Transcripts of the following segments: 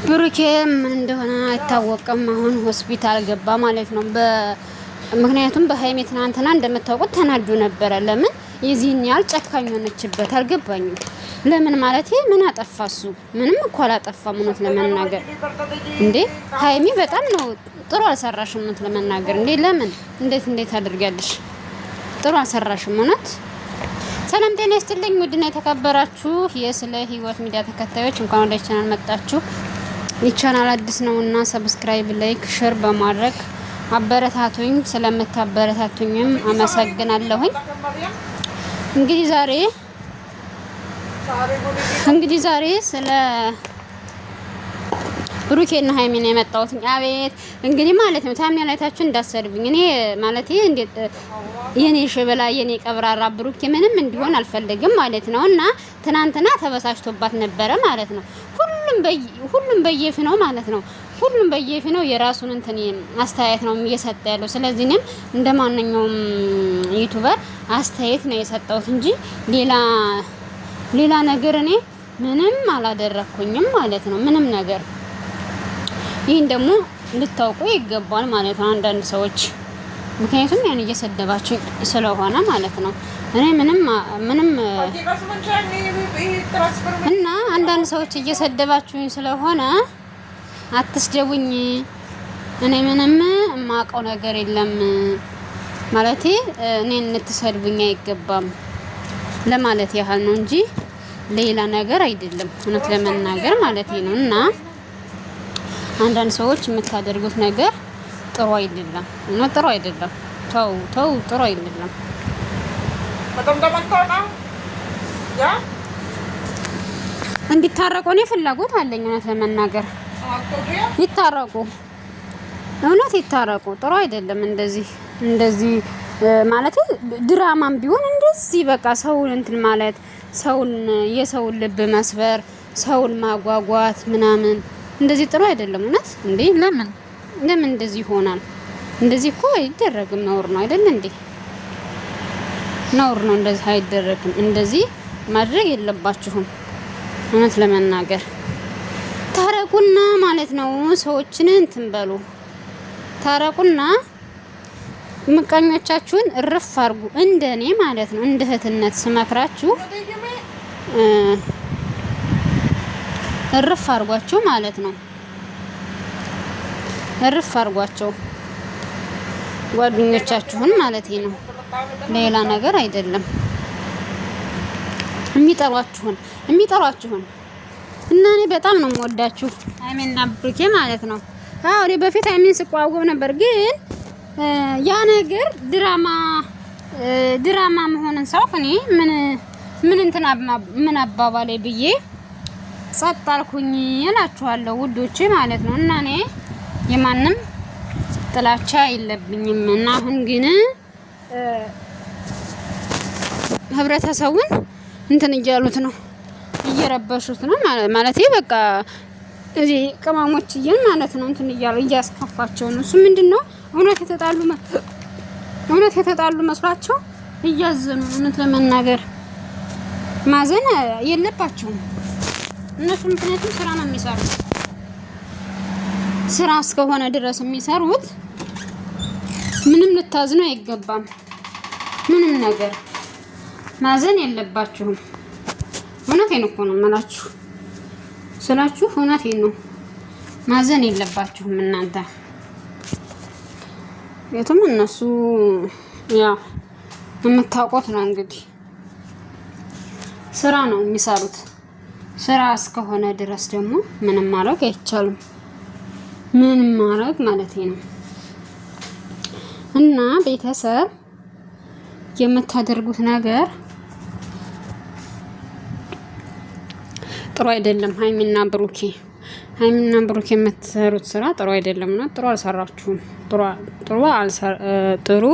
ብሩኬም እንደሆነ አይታወቅም። አሁን ሆስፒታል ገባ ማለት ነው። ምክንያቱም በሀይሜ ትናንትና እንደምታውቁት ተናዱ ነበረ። ለምን የዚህን ያህል ጨካኝ ሆነችበት አልገባኝም። ለምን ማለት ምን አጠፋሱ? ምንም እኮ አላጠፋም። እውነት ለመናገር እንዴ ሀይሜ በጣም ነው ጥሩ አልሰራሽም። እውነት ለመናገር እንዴ ለምን እንዴት አድርጋለሽ? ጥሩ አልሰራሽም እውነት። ሰላም ጤና ይስጥልኝ ውድና የተከበራችሁ የስለ ህይወት ሚዲያ ተከታዮች እንኳን ወደ ቻናል መጣችሁ። ይህ ቻናል አዲስ ነውና ሰብስክራይብ፣ ላይክ፣ ሼር በማድረግ አበረታቱኝ። ስለምታበረታቱኝም አመሰግናለሁኝ። እንግዲህ ዛሬ ስለ ብሩኬና ሀይሚ ነው የመጣሁት። አቤት እንግዲህ ማለት ነው ታምኛ ላይታችሁ እንዳሰድብኝ። እኔ ማለት እንዴት የኔ ሽበላ የኔ ቀብራራ ብሩኬ ምንም እንዲሆን አልፈልግም ማለት ነው። እና ትናንትና ተበሳጭቶባት ነበረ ማለት ነው። ሁሉም በየፊናው ማለት ነው። ሁሉም በየፊናው የራሱን እንትን አስተያየት ነው እየሰጠ ያለው። ስለዚህ እኔም እንደማንኛውም ዩቲዩበር አስተያየት ነው የሰጠሁት እንጂ ሌላ ነገር እኔ ምንም አላደረኩኝም ማለት ነው። ምንም ነገር ይህን ደግሞ ልታውቁ ይገባል ማለት ነው አንዳንድ ሰዎች። ምክንያቱም ያን እየሰደባችሁ ስለሆነ ማለት ነው። እኔ ምንም እና አንዳንድ ሰዎች እየሰደባችሁኝ ስለሆነ አትስደቡኝ። እኔ ምንም የማውቀው ነገር የለም ማለቴ እኔን እንትሰድቡኝ አይገባም ለማለት ያህል ነው እንጂ ሌላ ነገር አይደለም። እውነት ለመናገር ማለት ነው። እና አንዳንድ ሰዎች የምታደርጉት ነገር ጥሩ አይደለም። እውነት ጥሩ አይደለም። ተው ጥሩ አይደለም። እንዲታረቁ እኔ ፍላጎት አለኝ። እውነት ለመናገር ይታረቁ፣ እውነት ይታረቁ። ጥሩ አይደለም እንደዚህ ማለት ድራማም ቢሆን እንደዚህ በቃ ሰውን እንትን ማለት የሰውን ልብ መስበር፣ ሰውን ማጓጓት ምናምን እንደዚህ ጥሩ አይደለም። እውነት እንዴ ለምን እንደዚህ ይሆናል? እንደዚህ እኮ አይደረግም። ነውር ነው አይደል እንዴ? ነውር ነው። እንደዚህ አይደረግም። እንደዚህ ማድረግ የለባችሁም። እውነት ለመናገር ታረቁና ማለት ነው። ሰዎችን እንትን በሉ ታረቁና ምቀኞቻችሁን እርፍ አርጉ። እንደኔ ማለት ነው። እንደ እህትነት ስመክራችሁ እርፍ አርጓቸው ማለት ነው። እርፍ አርጓቸው ጓደኞቻችሁን ማለት ነው። ሌላ ነገር አይደለም። የሚጠሯችሁን እና እኔ በጣም ነው የምወዳችሁ ሀይሚና ብሩኬ ማለት ነው። አዎ እኔ በፊት ሀይሚን ስቋወም ነበር፣ ግን ያ ነገር ድራማ መሆኑን ሳውቅ እኔ ምን አባባሌ ብዬ ጸጥ አልኩኝ እላችኋለሁ ውዶቼ ማለት ነው። እና እኔ የማንም ጥላቻ የለብኝም። እና አሁን ግን ህብረተሰቡን እንትን እያሉት ነው፣ እየረበሹት ነው ማለት በቃ እዚህ ቅመሞችዬን ማለት ነው እንትን እያሉ እያስከፋቸው ነው። እሱ ምንድነው እውነት የተጣሉ መስሏቸው እያዘኑ። እውነት ለመናገር ማዘን የለባቸውም እነሱ፣ ምክንያቱም ስራ ነው የሚሰሩት። ስራ እስከሆነ ድረስ የሚሰሩት ምንም ልታዝኑ አይገባም። ምንም ነገር ማዘን የለባችሁም። እውነቴን እኮ ነው የምላችሁ ስላችሁ፣ እውነቴን ነው። ማዘን የለባችሁም እናንተ። የቱም እነሱ ያው የምታውቁት ነው እንግዲህ ስራ ነው የሚሰሩት። ስራ እስከሆነ ድረስ ደግሞ ምንም ማድረግ አይቻልም። ምንም ማድረግ ማለት ነው። እና ቤተሰብ የምታደርጉት ነገር ጥሩ አይደለም። ሀይሚና ብሩኬ የምትሰሩት ስራ ጥሩ አይደለም ነው። ጥሩ አልሰራችሁም። ጥሩ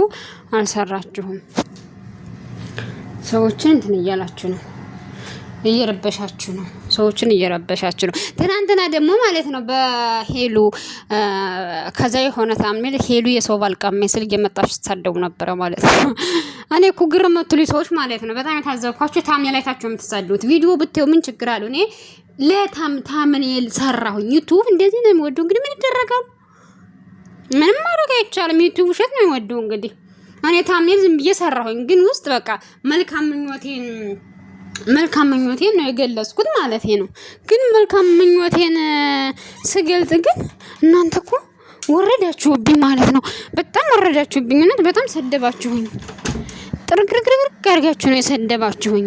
አልሰራችሁም። ሰዎችን እንትን እያላችሁ ነው፣ እየረበሻችሁ ነው። ሰዎችን እየረበሻችሁ ነው። ትናንትና ደግሞ ማለት ነው በሄሉ ከዛ የሆነ ታምኔል ሄሉ የሰው ባልቃሜ ስል እየመጣችሁ ተሳደቡ ነበረ ማለት ነው። እኔ እኮ ግርም የምትሉኝ ሰዎች ማለት ነው በጣም የታዘብኳችሁ ታምኔል ላይ ታችሁ የምትሳዱት ቪዲዮ ብትዩ ምን ችግር አለው? እኔ ታምኔል ሰራሁኝ። ዩቲዩብ እንደዚህ ነው የሚወደው። እንግዲህ ምን ይደረጋል? ምንም ማድረግ አይቻልም። ዩቲዩብ ውሸት ነው የሚወደው። እንግዲህ እኔ ታምኔል ዝም ብዬ ሰራሁኝ፣ ግን ውስጥ በቃ መልካም ምኞቴን ነው የገለጽኩት ማለት ነው። ግን መልካም ምኞቴን ስገልጽ ግን እናንተ እኮ ወረዳችሁብኝ ማለት ነው። በጣም ወረዳችሁብኝ። እውነት በጣም ሰደባችሁኝ። ጥርግርግርግ አድርጋችሁ ነው የሰደባችሁኝ።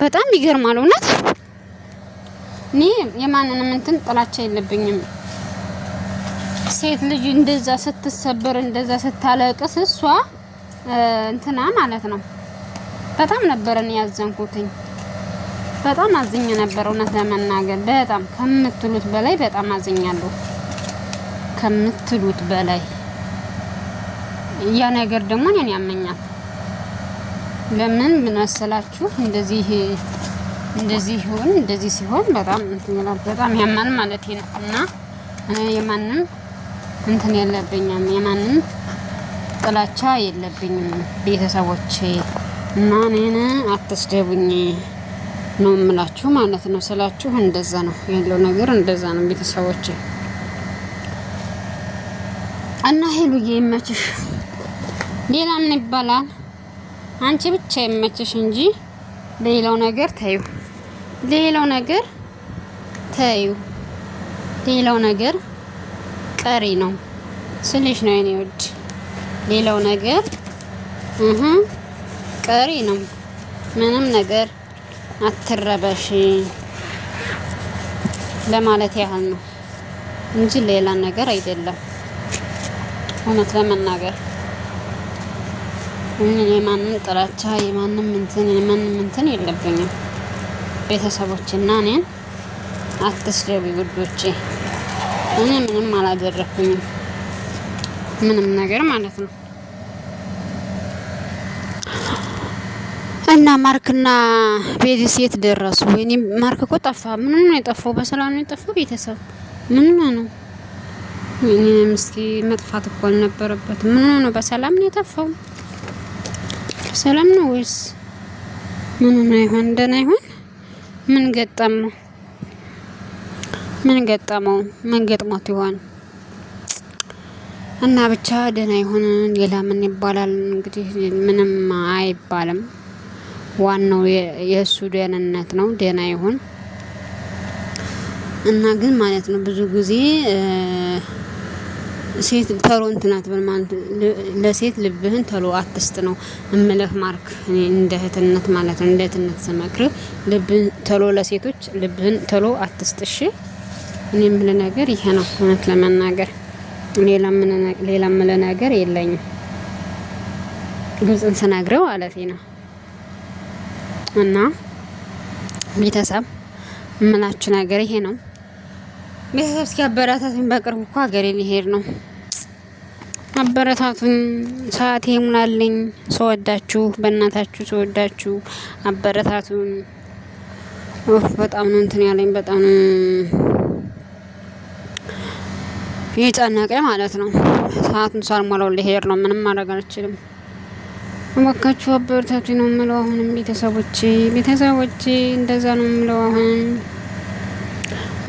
በጣም ይገርማል እውነት። እኔ የማንንም እንትን ጥላቻ የለብኝም። ሴት ልጅ እንደዛ ስትሰበር እንደዛ ስታለቅስ እሷ እንትና ማለት ነው በጣም ነበረን ያዘንኩትኝ። በጣም አዝኜ ነበር እውነት ለመናገር በጣም ከምትሉት በላይ በጣም አዝኛለሁ። ከምትሉት በላይ ያ ነገር ደግሞ እኔን ያመኛል። ለምን ምን መሰላችሁ? እንደዚህ ሲሆን በጣም በጣም ያማል ማለት ነው። እና የማንም እንትን የለብኝም፣ የማንም ጥላቻ የለብኝም ቤተሰቦቼ። እና እኔን አትስደቡኝ ነው የምላችሁ ማለት ነው። ስላችሁ እንደዛ ነው ያለው ነገር፣ እንደዛ ነው ቤተሰቦቼ። እና ሄሉዬ ይመችሽ። ሌላ ምን ይባላል? አንቺ ብቻ ይመችሽ እንጂ ሌላው ነገር ታዩ፣ ሌላው ነገር ቀሪ ነው ስልሽ ነው የኔ ውድ። ሌላው ነገር ቀሪ ነው። ምንም ነገር አትረበሽ ለማለት ያህል ነው እንጂ ሌላ ነገር አይደለም። እውነት ለመናገር የማንም ጥላቻ የማንም እንትን የለብኝም ቤተሰቦችና እኔን አትስደቡ ውዶቼ። እኔ ምንም አላደረኩኝም ምንም ነገር ማለት ነው። እና ማርክና ቤዚ ሴት ደረሱ። ወይኔ ማርክ እኮ ጠፋ። ምን ነው የጠፋው? በሰላም ነው የጠፋው? ቤተሰብ ምን ነው? ወይኔ ምስኪ መጥፋት እኮ አልነበረበትም። ምን ነው? በሰላም ነው የጠፋው? ሰላም ነው ወይስ ምን ነው? ይሆን ደህና ይሆን? ምን ገጠመው? ምን ገጥሞት ይሆን? እና ብቻ ደህና ይሆን። ሌላ ምን ይባላል እንግዲህ? ምንም አይባልም። ዋናው የእሱ ደህንነት ነው። ደህና ይሁን እና ግን ማለት ነው ብዙ ጊዜ ሴት ተሎ እንትናት በማለት ለሴት ልብህን ተሎ አትስጥ ነው እምልህ ማርክ። እኔ እንደ እህትነት ማለት ነው እንደ እህትነት ስመክርህ ልብህን ተሎ ለሴቶች ልብህን ተሎ አትስጥሽ። እኔ የምልህ ነገር ይሄ ነው እውነት ለመናገር ሌላ የምልህ ነገር የለኝም። ግልጽን ስነግረው ማለት ነው። እና ቤተሰብ የምላችሁ ነገር ይሄ ነው። ቤተሰብ እስኪ አበረታቱኝ። በቅርቡ እኮ ሀገሬ ሊሄድ ነው። አበረታቱኝ። ሰዓቴ ሙላልኝ። ስወዳችሁ በእናታችሁ ስወዳችሁ አበረታቱኝ። በጣም ነው እንትን ያለኝ፣ በጣም የጨነቀኝ ማለት ነው። ሰዓቱን ሳልሞላው ሊሄድ ነው። ምንም ማድረግ አልችልም። እባካችሁ አበረታቱኝ ነው የምለው። አሁንም ቤተሰቦቼ እንደዛ ነው የምለው። አሁን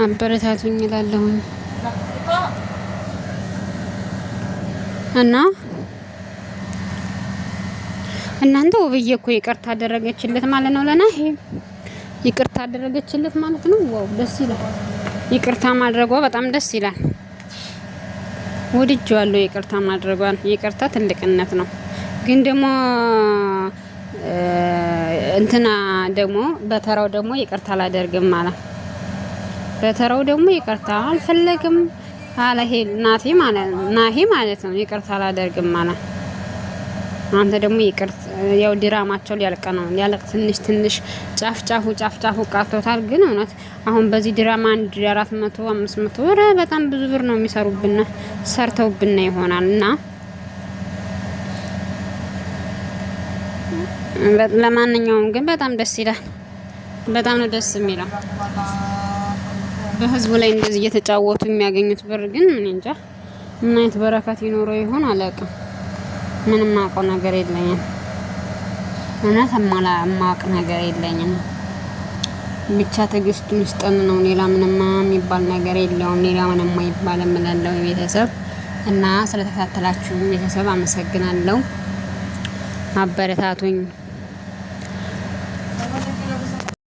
አበረታቱኝ እላለሁ። እና እናንተ ውብዬ እኮ ይቅርታ አደረገችለት ማለት ነው። ለናሂ ይቅርታ አደረገችለት ማለት ነው። ዋው ደስ ይላል። ይቅርታ ማድረጓ በጣም ደስ ይላል። ወድጄዋለሁ ይቅርታ ማድረጓን። ይቅርታ ትልቅነት ነው። ግን ደግሞ እንትና ደግሞ በተራው ደግሞ ይቅርታ አላደርግም ማለት በተራው ደግሞ ይቅርታ አልፈለግም አለ። ናሂ ማለት ነው። ይቅርታ አላደርግም ማለት አንተ ደግሞ ይቅርታ ያው ድራማቸው ሊያልቅ ትንሽ ጫፍ ቃቶታል። ግን እውነት አሁን በዚህ ድራማ 400 500 ወረ በጣም ብዙ ብር ነው የሚሰሩብና ሰርተውብና ይሆናል። እና ለማንኛውም ግን በጣም ደስ ይላል። በጣም ነው ደስ የሚለው በህዝቡ ላይ እንደዚህ እየተጫወቱ የሚያገኙት ብር። ግን ምን እንጃ ምን አይነት በረከት ይኖረው ይሆን አላውቅም። ምንም አውቀው ነገር የለኝም። እውነት የማውቅ ነገር የለኝም። ብቻ ትዕግስት ምስጠን ነው። ሌላ ምንም የሚባል ነገር የለውም። ሌላ ምንም አይባልም እላለሁ ቤተሰብ እና ስለተከታተላችሁ ቤተሰብ አመሰግናለሁ። አበረታቱኝ።